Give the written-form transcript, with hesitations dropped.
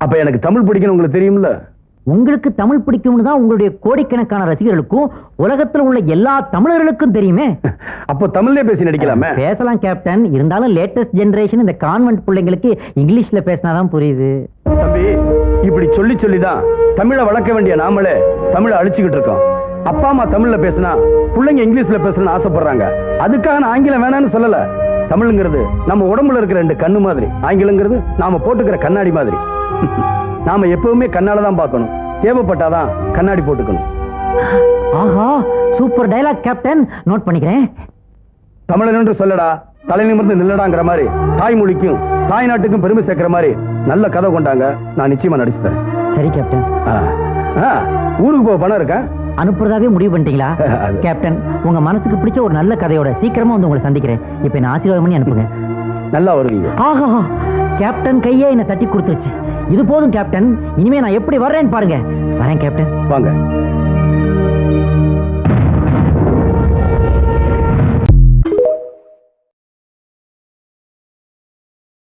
அப்ப எனக்கு தமிழ் பிடிக்கணும் உங்களுக்கு தெரியும்ல. உங்களுக்கு தமிழ் பிடிக்கும்னு தான் உங்களுடைய கோடிக்கணக்கான ரசிகர்களுக்கும் உலகத்துல உள்ள எல்லா தமிழர்களுக்கும் தெரியுமே. அப்போ தமிழ்லயே பேசி நடிக்கலாமே. பேசலாம் கேப்டன், இருந்தாலும் லேட்டஸ்ட் ஜெனரேஷன் இந்த கான்வென்ட் பிள்ளைங்களுக்கு இங்கிலீஷ்ல பேசினாதான் புரியுது. தம்பி, இப்படி சொல்லி சொல்லிதான் தமிழை வளர்க்க வேண்டிய நாமளே தமிழை அழிச்சுக்கிட்டு இருக்கோம். அப்பா அம்மா தமிழ்ல பேசினா பிள்ளைங்க இங்கிலீஷ்ல பேசணும்னு ஆசைப்படுறாங்க. அதுக்காக நான் ஆங்கிலம் வேணான்னு சொல்லல. தமிழ்ங்கிறது நம்ம உடம்புல இருக்கிற 2 கண்ணு மாதிரி, ஆங்கிலங்கிறது நாம போட்டுக்கிற கண்ணாடி மாதிரி. நாம எப்பவுமே கண்ணால தான் பார்க்கணும், தேவைப்பட்டாதான் கண்ணாடி போட்டுக்கணும். ஆஹா, சூப்பர் டயலாக் கேப்டன், நோட் பண்ணிக்கிறேன். தமிழன் என்று சொல்லடா, தலை நிமிர்ந்து நில்லடாங்கிற மாதிரி தாய்மொழிக்கும் தாய் நாட்டுக்கும் பெருமை சேர்க்கிற மாதிரி நல்ல கதை கொண்டாங்க. நான் நிச்சயமா நடிச்சு தரேன். சரி கேப்டன். ஊருக்கு போக பணம் இருக்கா? அனுப்புறதாவே முடிவு பண்ணிட்டீங்களா? கேப்டன், உங்க மனசுக்கு பிடிச்ச ஒரு நல்ல கதையோட சீக்கிரமா வந்து உங்களை சந்திக்கிறேன். இப்ப என்ன ஆசீர்வாதம் பண்ணி அனுப்புங்க. நல்லா வருவீங்க. ஆஹா, கேப்டன் கையே என்ன தட்டி கொடுத்துருச்சு. இது போதும் கேப்டன், இனிமே நான் எப்படி வர்றேன்னு பாருங்க. வரேன் கேப்டன். வாங்க.